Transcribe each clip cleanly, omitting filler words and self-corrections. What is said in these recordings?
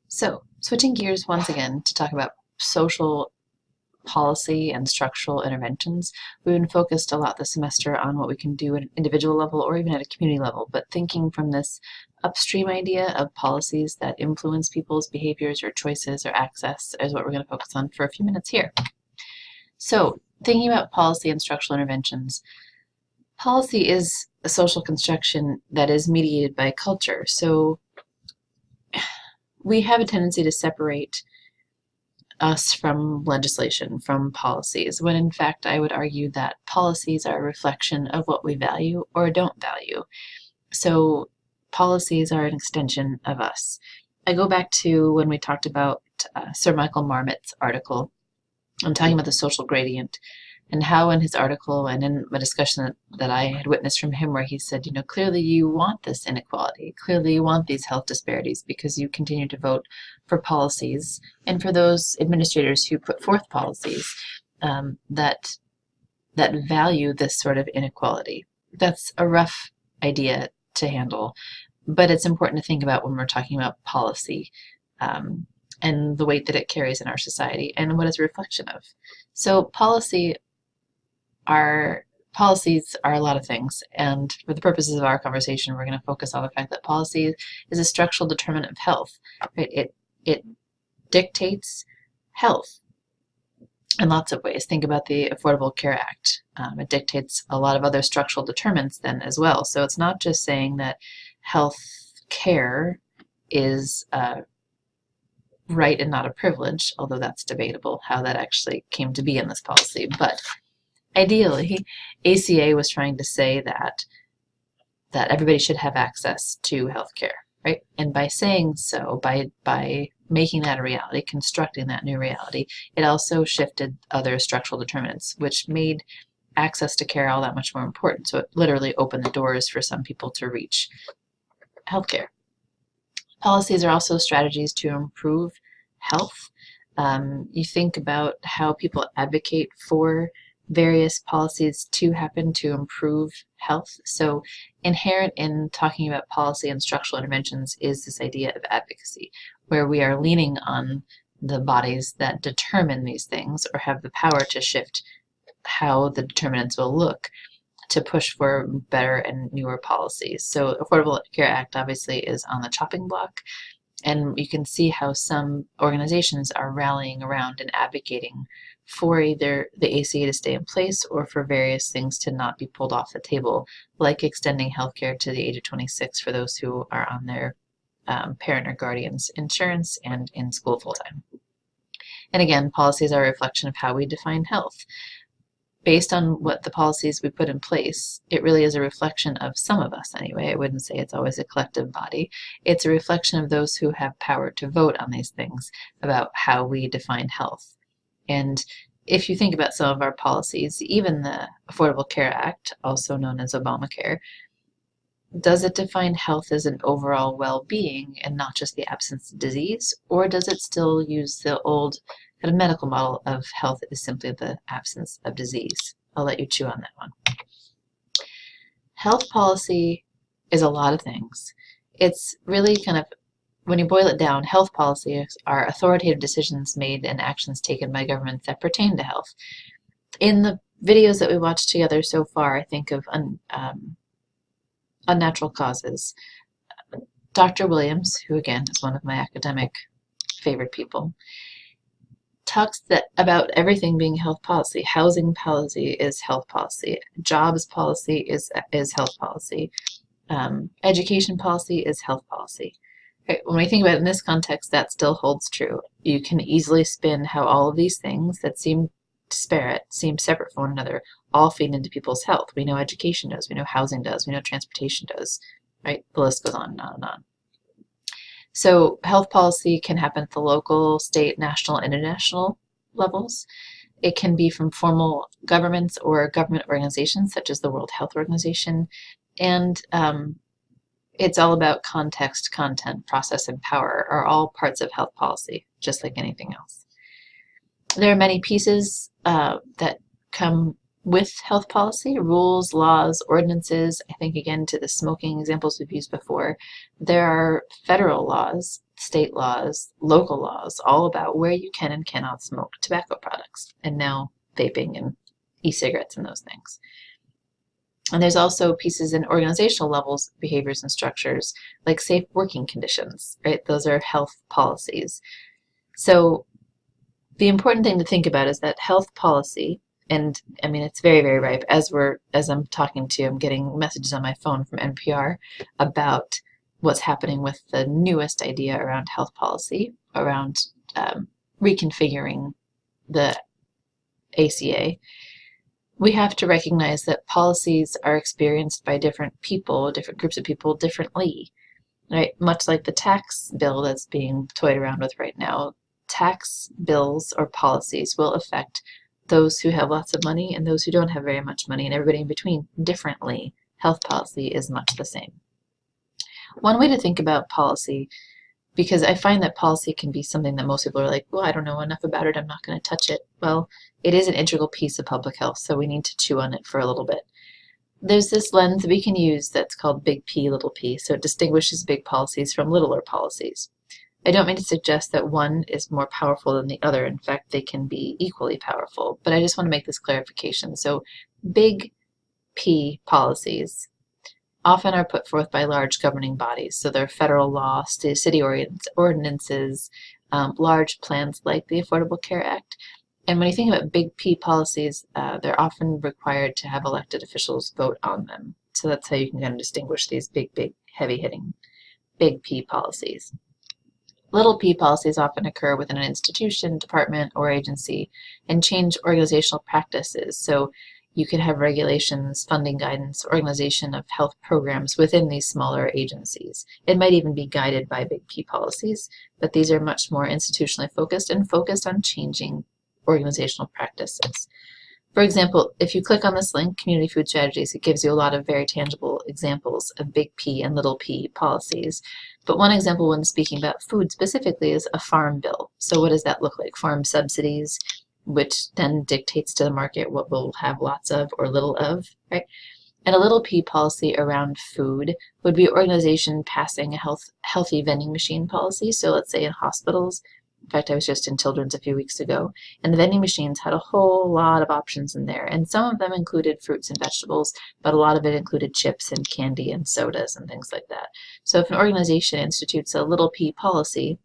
So, switching gears once again to talk about social policy and structural interventions. We've been focused a lot this semester on what we can do at an individual level or even at a community level, but thinking from this upstream idea of policies that influence people's behaviors or choices or access is what we're going to focus on for a few minutes here. So, thinking about policy and structural interventions, policy is a social construction that is mediated by culture. So, we have a tendency to separate us from legislation, from policies, when in fact I would argue that policies are a reflection of what we value or don't value. So policies are an extension of us. I go back to when we talked about Sir Michael Marmot's article. I'm talking about the social gradient, and how in his article and in a discussion that I had witnessed from him where he said, clearly you want this inequality, clearly you want these health disparities because you continue to vote for policies and for those administrators who put forth policies that value this sort of inequality. That's a rough idea to handle, but it's important to think about when we're talking about policy and the weight that it carries in our society and what it's a reflection of. So policies are a lot of things, and for the purposes of our conversation, we're going to focus on the fact that policy is a structural determinant of health. Right? It dictates health in lots of ways. Think about the Affordable Care Act. It dictates a lot of other structural determinants then as well. So it's not just saying that health care is right and not a privilege, although that's debatable how that actually came to be in this policy. But ideally, ACA was trying to say that everybody should have access to health care, right? And by saying so, by making that a reality, constructing that new reality, it also shifted other structural determinants, which made access to care all that much more important. So it literally opened the doors for some people to reach healthcare. Policies are also strategies to improve health. You think about how people advocate for various policies to happen to improve health. So inherent in talking about policy and structural interventions is this idea of advocacy, where we are leaning on the bodies that determine these things or have the power to shift how the determinants will look to push for better and newer policies. So Affordable Care Act obviously is on the chopping block, and you can see how some organizations are rallying around and advocating for either the ACA to stay in place or for various things to not be pulled off the table, like extending healthcare to the age of 26 for those who are on their parent or guardian's insurance and in school full-time. And again, policies are a reflection of how we define health. Based on what the policies we put in place, it really is a reflection of some of us anyway. I wouldn't say it's always a collective body. It's a reflection of those who have power to vote on these things about how we define health. And if you think about some of our policies, even the Affordable Care Act, also known as Obamacare, does it define health as an overall well-being and not just the absence of disease? Or does it still use the old kind of medical model of health is simply the absence of disease? I'll let you chew on that one. Health policy is a lot of things. It's really kind of, when you boil it down, health policies are authoritative decisions made and actions taken by governments that pertain to health. In the videos that we watched together so far, I think of unnatural causes. Dr. Williams, who again is one of my academic favorite people, talks about everything being health policy. Housing policy is health policy. Jobs policy is health policy. Education policy is health policy. Right? When we think about it in this context, that still holds true. You can easily spin how all of these things that seem disparate, seem separate from one another, all feed into people's health. We know education does, we know housing does, we know transportation does, right? The list goes on and on and on. So health policy can happen at the local, state, national, and international levels. It can be from formal governments or government organizations such as the World Health Organization. And it's all about context, content, process, and power are all parts of health policy, just like anything else. There are many pieces that come with health policy, rules, laws, ordinances. I think again to the smoking examples we've used before, there are federal laws state laws, local laws, all about where you can and cannot smoke tobacco products, and now vaping and e-cigarettes and those things. And there's also pieces in organizational levels, behaviors and structures, like safe working conditions, right? Those are health policies. So the important thing to think about is that health policy, and I mean, it's very, very ripe. As I'm talking to you, I'm getting messages on my phone from NPR about what's happening with the newest idea around health policy, around reconfiguring the ACA. We have to recognize that policies are experienced by different people, different groups of people differently, right? Much like the tax bill that's being toyed around with right now, tax bills or policies will affect those who have lots of money and those who don't have very much money and everybody in between differently. Health policy is much the same. One way to think about policy, because I find that policy can be something that most people are like, well, I don't know enough about it, I'm not going to touch it. Well, it is an integral piece of public health, so we need to chew on it for a little bit. There's this lens that we can use that's called big P, little p, so it distinguishes big policies from littler policies. I don't mean to suggest that one is more powerful than the other. In fact, they can be equally powerful, but I just want to make this clarification. So big P policies often are put forth by large governing bodies. So they're federal law, city ordinances, large plans like the Affordable Care Act. And when you think about big P policies, they're often required to have elected officials vote on them. So that's how you can kind of distinguish these big, heavy-hitting, big P policies. Little p policies often occur within an institution, department, or agency and change organizational practices. So you could have regulations, funding guidance, organization of health programs within these smaller agencies. It might even be guided by big P policies, but these are much more institutionally focused and focused on changing organizational practices. For example, if you click on this link, Community Food Strategies, it gives you a lot of very tangible examples of big P and little p policies. But one example when speaking about food specifically is a farm bill. So what does that look like? Farm subsidies, which then dictates to the market what we'll have lots of or little of, right? And a little p policy around food would be organization passing a healthy vending machine policy. So let's say in hospitals, in fact, I was just in Children's a few weeks ago, and the vending machines had a whole lot of options in there. And some of them included fruits and vegetables, but a lot of it included chips and candy and sodas and things like that. So if an organization institutes a little p policy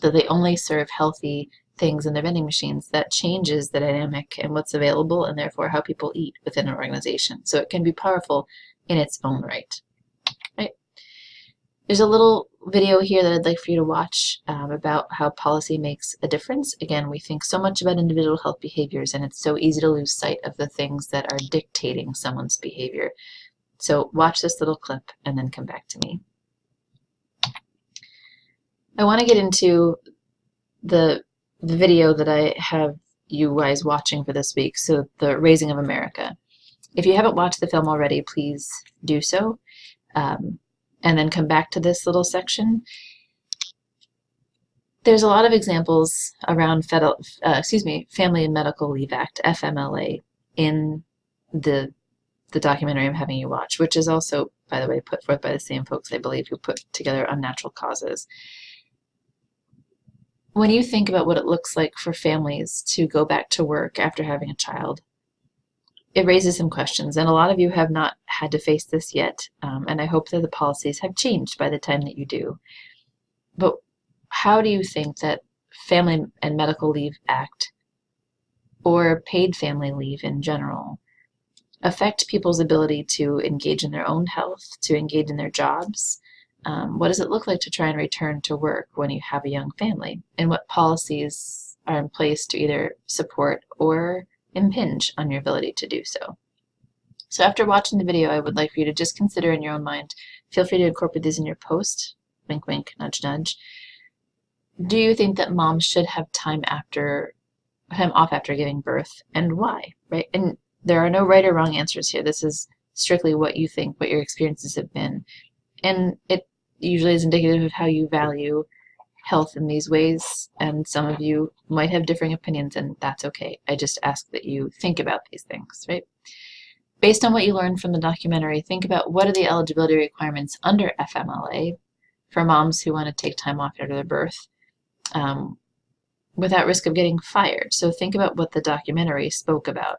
that they only serve healthy things in their vending machines, that changes the dynamic and what's available and therefore how people eat within an organization. So it can be powerful in its own right. There's a little video here that I'd like for you to watch about how policy makes a difference. Again, we think so much about individual health behaviors, and it's so easy to lose sight of the things that are dictating someone's behavior. So watch this little clip and then come back to me. I want to get into the video that I have you guys watching for this week, so the Raising of America. If you haven't watched the film already, please do so. And then come back to this little section. There's a lot of examples around Family and Medical Leave Act, FMLA, in the documentary I'm having you watch, which is also, by the way, put forth by the same folks, I believe, who put together Unnatural Causes. When you think about what it looks like for families to go back to work after having a child, it raises some questions, and a lot of you have not had to face this yet, and I hope that the policies have changed by the time that you do. But how do you think that Family and Medical Leave Act, or paid family leave in general, affect people's ability to engage in their own health, to engage in their jobs? What does it look like to try and return to work when you have a young family? And what policies are in place to either support or impinge on your ability to do so? So after watching the video, I would like for you to just consider in your own mind, feel free to incorporate these in your post, wink wink, nudge nudge. Do you think that moms should have time off after giving birth, and why, right? And there are no right or wrong answers here. This is strictly what you think, what your experiences have been. And it usually is indicative of how you value health in these ways, and some of you might have differing opinions, and that's okay. I just ask that you think about these things, right? Based on what you learned from the documentary, think about what are the eligibility requirements under FMLA, for moms who want to take time off after their birth without risk of getting fired. So think about what the documentary spoke about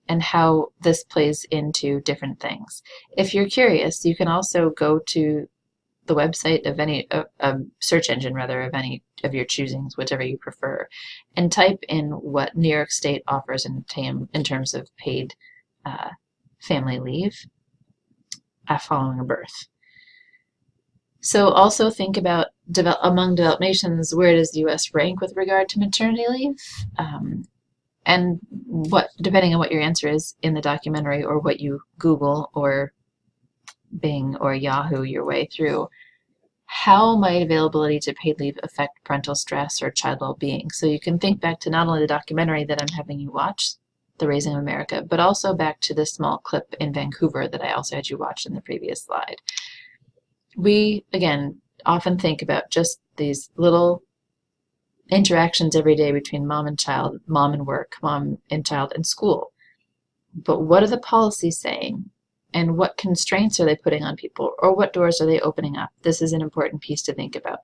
and how this plays into different things. If you're curious, you can also go to the website of any search engine rather of any of your choosings, whichever you prefer, and type in what New York State offers in terms of paid family leave following a birth. So also think about among developed nations, where does the U.S. rank with regard to maternity leave? And what, depending on what your answer is in the documentary or what you Google or Bing or Yahoo your way through, how might availability to paid leave affect parental stress or child well-being? So you can think back to not only the documentary that I'm having you watch, The Raising of America, but also back to this small clip in Vancouver that I also had you watch in the previous slide. We, again, often think about just these little interactions every day between mom and child, mom and work, mom and child and school. But what are the policies saying? And what constraints are they putting on people? Or what doors are they opening up? This is an important piece to think about,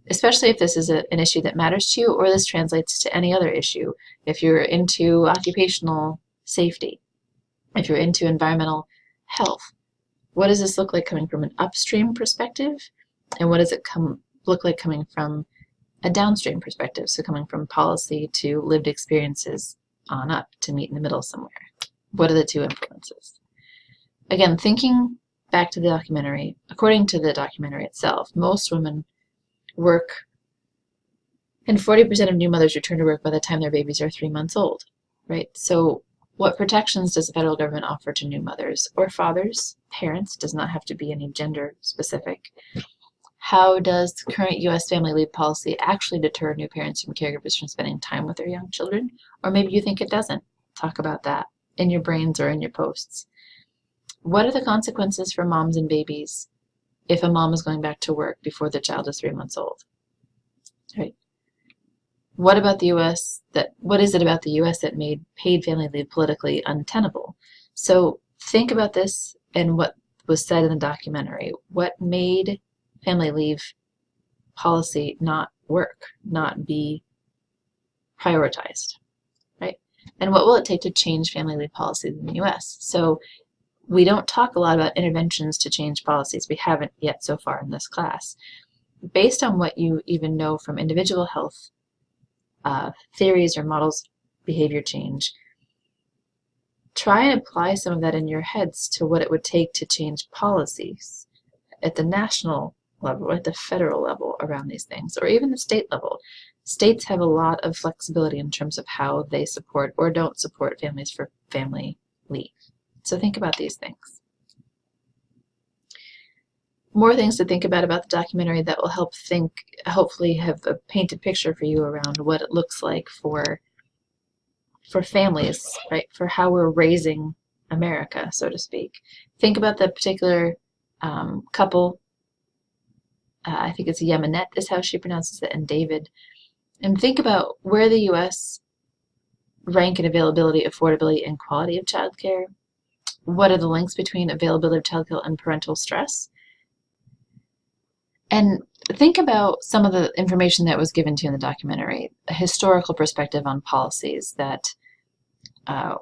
especially if this is an issue that matters to you or this translates to any other issue. If you're into occupational safety, if you're into environmental health, what does this look like coming from an upstream perspective? And what does it look like coming from a downstream perspective? So coming from policy to lived experiences on up to meet in the middle somewhere. What are the two influences? Again, thinking back to the documentary, according to the documentary itself, most women work, and 40% of new mothers return to work by the time their babies are 3 months old, right? So what protections does the federal government offer to new mothers or fathers, parents? Does not have to be any gender specific. How does the current U.S. family leave policy actually deter new parents and caregivers from spending time with their young children? Or maybe you think it doesn't. Talk about that in your brains or in your posts. What are the consequences for moms and babies if a mom is going back to work before the child is 3 months old? Right? What about the U.S. what is it about the U.S. that made paid family leave politically untenable? So think about this and what was said in the documentary. What made family leave policy not work, not be prioritized, right? And what will it take to change family leave policies in the U.S.? So we don't talk a lot about interventions to change policies. We haven't yet so far in this class. Based on what you even know from individual health theories or models behavior change, try and apply some of that in your heads to what it would take to change policies at the national level, at the federal level around these things, or even the state level. States have a lot of flexibility in terms of how they support or don't support families for family leave. So think about these things. More things to think about the documentary that will help hopefully have a painted picture for you around what it looks like for families, right? For how we're raising America, so to speak. Think about the particular couple. I think it's Yemenette is how she pronounces it, and David. And think about where the U.S. rank in availability, affordability, and quality of childcare. What are the links between availability of childcare and parental stress? And think about some of the information that was given to you in the documentary, a historical perspective on policies that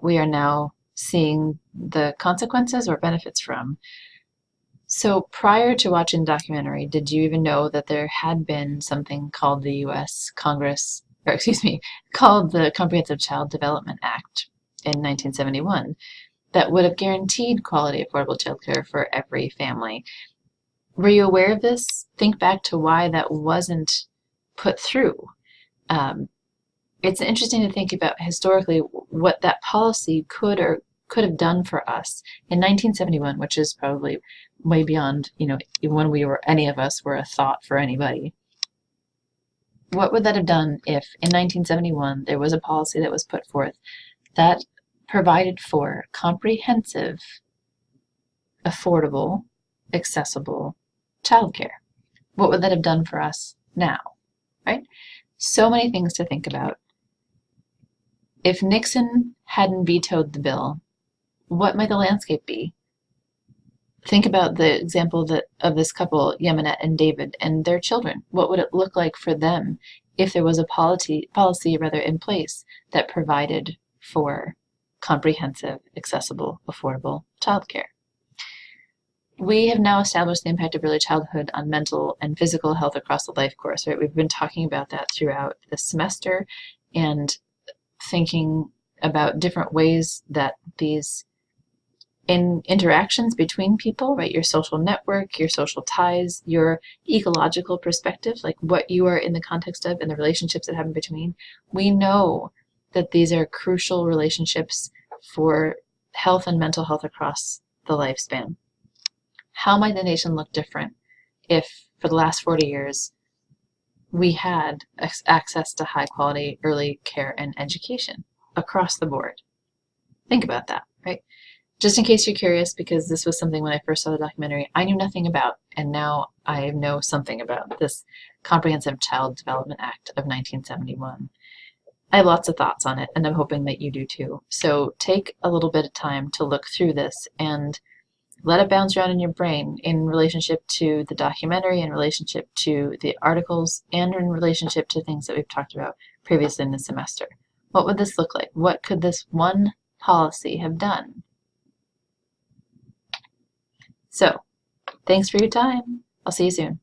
we are now seeing the consequences or benefits from. So prior to watching the documentary, did you even know that there had been something called the U.S. Congress, or excuse me, called the Comprehensive Child Development Act in 1971 that would have guaranteed quality, affordable childcare for every family? Were you aware of this? Think back to why that wasn't put through. It's interesting to think about historically what that policy could have done for us in 1971, which is probably way beyond, when any of us were a thought for anybody. What would that have done if in 1971 there was a policy that was put forth that provided for comprehensive, affordable, accessible childcare? What would that have done for us now, right? So many things to think about. If Nixon hadn't vetoed the bill, what might the landscape be? Think about the example of this couple, Yemenette and David, and their children. What would it look like for them if there was a policy rather in place that provided for comprehensive, accessible, affordable childcare? We have now established the impact of early childhood on mental and physical health across the life course, right? We've been talking about that throughout the semester and thinking about different ways that these interactions between people, right? Your social network, your social ties, your ecological perspective, like what you are in the context of and the relationships that happen between. We know that these are crucial relationships for health and mental health across the lifespan. How might the nation look different if, for the last 40 years, we had access to high quality early care and education across the board? Think about that, right? Just in case you're curious, because this was something when I first saw the documentary I knew nothing about, and now I know something about this Comprehensive Child Development Act of 1971. I have lots of thoughts on it, and I'm hoping that you do too. So take a little bit of time to look through this and let it bounce around in your brain in relationship to the documentary, in relationship to the articles, and in relationship to things that we've talked about previously in the semester. What would this look like? What could this one policy have done? So, thanks for your time. I'll see you soon.